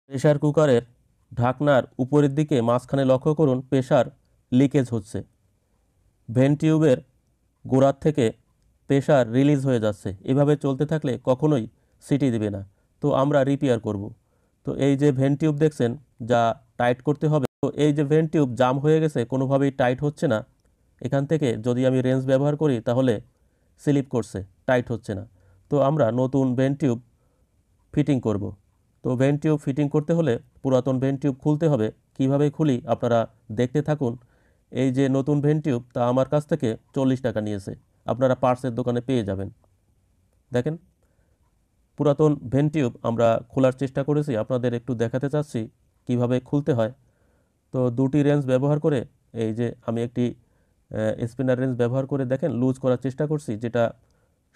Pressure কুকারের ঢাকনার উপরের দিকে মাঝখানে লক্ষ্য করুন প্রেসার লিকেজ হচ্ছে। ভেন্ট টিউবের গোড়ার থেকে প্রেসার রিলিজ হয়ে যাচ্ছে। এভাবে চলতে থাকলে কখনোই সিটি দেবে না। তো আমরা রিপেয়ার করব। তো এই যে ভেন্ট টিউব দেখছেন যা টাইট করতে হবে, তো এই যে ভেন্ট টিউব জাম হয়ে গেছে, কোনোভাবেই টাইট হচ্ছে না। এখান থেকে যদি আমি রেঞ্জ ব্যবহার করি তাহলে স্লিপ করছে, টাইট হচ্ছে না। তো আমরা নতুন ভেন্ট টিউব ফিটিং করব। তো ভেন্ট টিউব ফিটিং করতে হলে পুরাতন ভেন্ট টিউব খুলতে হবে। কিভাবে খুলি আপনারা দেখতে থাকুন। এই যে নতুন ভেন্ট টিউব, তা আমার কাছ থেকে 40 টাকা নিয়েছে, আপনারা পার্টসের দোকানে পেয়ে যাবেন। দেখেন, পুরাতন ভেন্ট টিউব আমরা খোলার চেষ্টা করেছি, আপনাদের একটু দেখাতে চাচ্ছি কিভাবে খুলতে হয়। তো দুটি রেঞ্জ ব্যবহার করে, এই যে আমি একটি স্পিনার রেঞ্জ ব্যবহার করে দেখেন লুজ করার চেষ্টা করছি, যেটা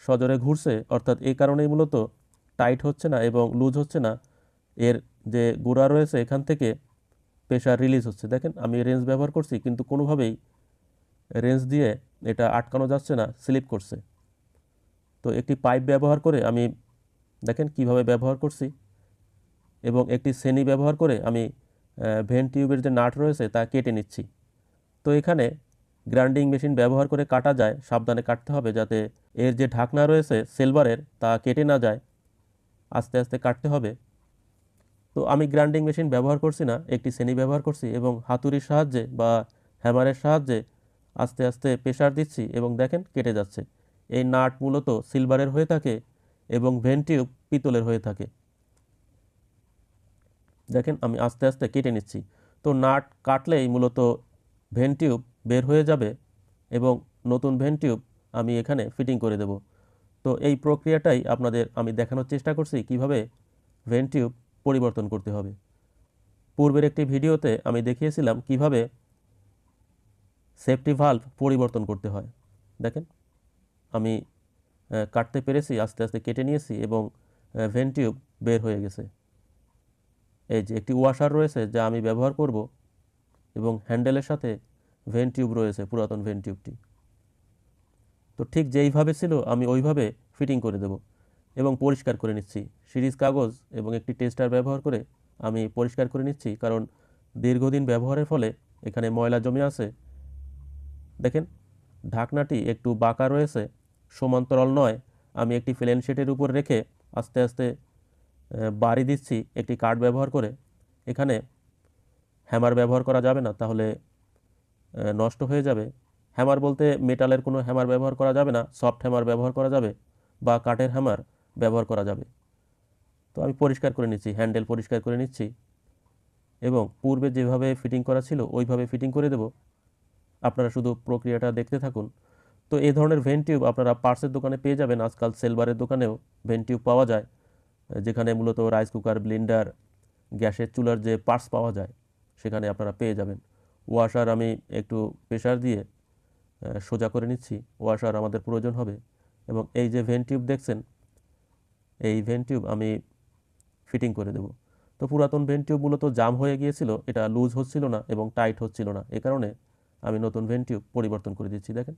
সজোরে ঘুরছে, অর্থাৎ এই কারণেই মূলত টাইট হচ্ছে না এবং লুজ হচ্ছে না। এর যে গোড়া রয়েছে এখান থেকে প্রেশার রিলিজ হচ্ছে। দেখেন আমি রেঞ্জ ব্যবহার করছি কিন্তু কোনোভাবেই রেঞ্জ দিয়ে এটা আটকানো যাচ্ছে না, স্লিপ করছে। তো একটি পাইপ ব্যবহার করে আমি দেখেন কিভাবে ব্যবহার করছি, এবং একটি শ্রেণী ব্যবহার করে আমি ভেন্ট টিউবের যে নাট রয়েছে তা কেটে নিচ্ছি। তো এখানে গ্রাইন্ডিং মেশিন ব্যবহার করে কাটা যায়, সাবধানে কাটতে হবে যাতে এর যে ঢাকনা রয়েছে সিলভারের তা কেটে না যায়, আস্তে আস্তে কাটতে হবে। তো আমি গ্রাইন্ডিং মেশিন ব্যবহার করছি না, একটি শ্রেণী ব্যবহার করছি এবং হাতুড়ির সাহায্যে বা হ্যামারের সাহায্যে আস্তে আস্তে প্রেসার দিচ্ছি এবং দেখেন কেটে যাচ্ছে। এই নাট মূলত সিলভারের হয়ে থাকে এবং ভেন্ট টিউব পিতলের হয়ে থাকে। দেখেন আমি আস্তে আস্তে কেটে নিচ্ছি। তো নাট কাটলেই মূলত ভেন্ট টিউব বের হয়ে যাবে এবং নতুন ভেন্ট টিউব আমি এখানে ফিটিং করে দেব। তো এই প্রক্রিয়াটাই আপনাদের আমি দেখানোর চেষ্টা করছি কিভাবে ভেন্ট টিউব পরিবর্তন করতে হবে। পূর্বের একটি ভিডিওতে আমি দেখিয়েছিলাম কিভাবে সেফটি ভালভ পরিবর্তন করতে হয়। দেখেন আমি কাটতে পেরেছি, আস্তে আস্তে কেটে নিয়েছি এবং ভেন্ট টিউব বের হয়ে গেছে। এই যে একটি ওয়াশার রয়েছে যা আমি ব্যবহার করব এবং হ্যান্ডেলের সাথে ভেন্ট টিউব রয়েছে, পুরাতন ভেন্ট টিউবটি। তো ঠিক যেইভাবে ছিল আমি ওইভাবে ফিটিং করে দেব এবং পরিষ্কার করে নিচ্ছি। সিরিজ কাগজ এবং একটি টেস্টার ব্যবহার করে আমি পরিষ্কার করে নিচ্ছি, কারণ দীর্ঘদিন ব্যবহারের ফলে এখানে ময়লা জমে আছে। দেখেন ঢাকনাটি একটু বাঁকা রয়েছে, সমান্তরাল নয়। আমি একটি প্লেন শিটের উপর রেখে আস্তে আস্তে বাড়ি দিচ্ছি একটি কাঠ ব্যবহার করে। এখানে হ্যামার ব্যবহার করা যাবে না, তাহলে নষ্ট হয়ে যাবে। হ্যামার বলতে মেটালের কোনো হ্যামার ব্যবহার করা যাবে না, সফট হ্যামার ব্যবহার করা যাবে বা কাঠের হ্যামার ব্যবহার করা যাবে। তো আমি পরিষ্কার করে নিচ্ছি, হ্যান্ডেল পরিষ্কার করে নিচ্ছি এবং পূর্বে যেভাবে ফিটিং করা ছিল ওইভাবে ফিটিং করে দেব। আপনারা শুধু প্রক্রিয়াটা দেখতে থাকুন। তো এই ধরনের ভেন্ট টিউব আপনারা পার্টসের দোকানে পেয়ে যাবেন। আজকাল সিলভারের দোকানেও ভেন্ট টিউব পাওয়া যায়, যেখানে মূলত রাইস কুকার, ব্লেন্ডার, গ্যাসের চুলার যে পার্টস পাওয়া যায় সেখানে আপনারা পেয়ে যাবেন। ওয়াশার আমি একটু প্রেশার দিয়ে সোজা করে নিচ্ছি, ওয়াশার আমাদের প্রয়োজন হবে। এবং এই যে ভেন্ট টিউব দেখছেন, এই ভেন্ট টিউব আমি ফিটিং করে দেব। তো পুরাতন ভেন্ট টিউব মূলত জাম হয়ে গিয়েছিল, এটা লুজ হচ্ছিল না এবং টাইট হচ্ছিল না, এ কারণে আমি নতুন ভেন্ট টিউব পরিবর্তন করে দিচ্ছি। দেখেন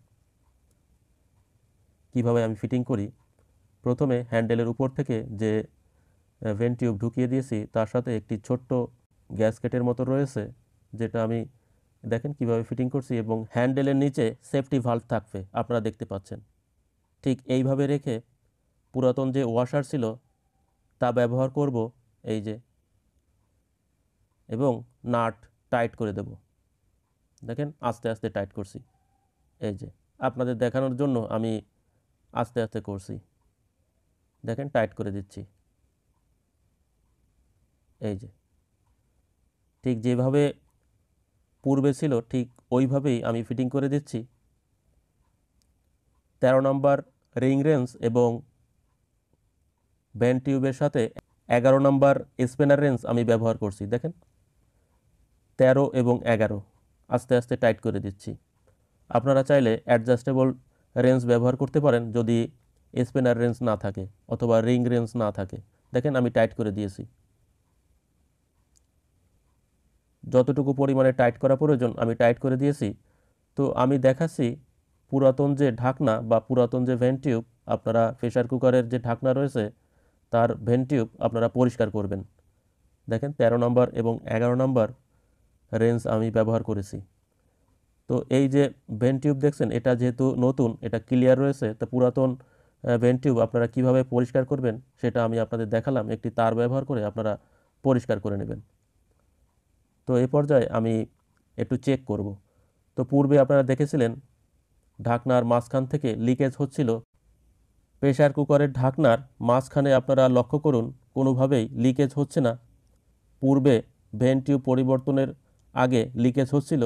কিভাবে আমি ফিটিং করি। প্রথমে হ্যান্ডেলের উপর থেকে যে ভেন্ট টিউব ঢুকিয়ে দিয়েছি তার সাথে একটি ছোট্ট গ্যাসকেটের মতো রয়েছে, যেটা আমি দেখেন কিভাবে ফিটিং করছি, এবং হ্যান্ডেলের নিচে সেফটি ভালভ থাকবে, আপনারা দেখতে পাচ্ছেন। ঠিক এইভাবে রেখে পুরাতন যে ওয়াশার ছিল তা ব্যবহার করব, এই যে, এবং নাট টাইট করে দেব। দেখেন আস্তে আস্তে টাইট করছি, এই যে আপনাদের দেখানোর জন্য আমি আস্তে আস্তে করছি। দেখেন টাইট করে দিচ্ছি, এই যে ঠিক যেভাবে পূর্বে ছিল ঠিক ওইভাবেই আমি ফিটিং করে দিচ্ছি। 13 নম্বর রিং রেঞ্জ এবং ভেন্ট টিউবের সাথে 11 নম্বর স্পিনার রেঞ্জ আমি ব্যবহার করছি। দেখেন 13 এবং 11 আস্তে আস্তে টাইট করে দিচ্ছি। আপনারা চাইলে অ্যাডজাস্টেবল রেঞ্জ ব্যবহার করতে পারেন যদি স্পিনার রেঞ্জ না থাকে অথবা রিং রেঞ্জ না থাকে। দেখেন আমি টাইট করে দিয়েছি, যতটুকু পরিমাণে টাইট করা প্রয়োজন আমি টাইট করে দিয়েছি। তো আমি দেখাচ্ছি পুরাতন যে ঢাকনা বা পুরাতন যে ভেন্ট টিউব, আপনারা প্রেসার কুকারের যে ঢাকনা রয়েছে তার ভেন্ট টিউব আপনারা পরিষ্কার করবেন। দেখেন 13 নম্বর এবং 11 নম্বর রেঞ্জ আমি ব্যবহার করেছি। তো এই যে ভেন টিউব দেখছেন, এটা যেহেতু নতুন, এটা ক্লিয়ার রয়েছে, তো পুরাতন ভেন টিউব আপনারা কিভাবে পরিষ্কার করবেন সেটা আমি আপনাদের দেখালাম। একটি তার ব্যবহার করে আপনারা পরিষ্কার করে নেবেন। তো এই পর্যায়ে আমি একটু চেক করব। তো পূর্বে আপনারা দেখেছিলেন ঢাকনার মাঝখান থেকে লিকেজ হচ্ছিল। প্রেসার কুকারের ঢাকনার মাঝখানে আপনারা লক্ষ্য করুন কোনোভাবেই লিকেজ হচ্ছে না। পূর্বে ভেন টিউব পরিবর্তনের আগে লিকেজ হচ্ছিল।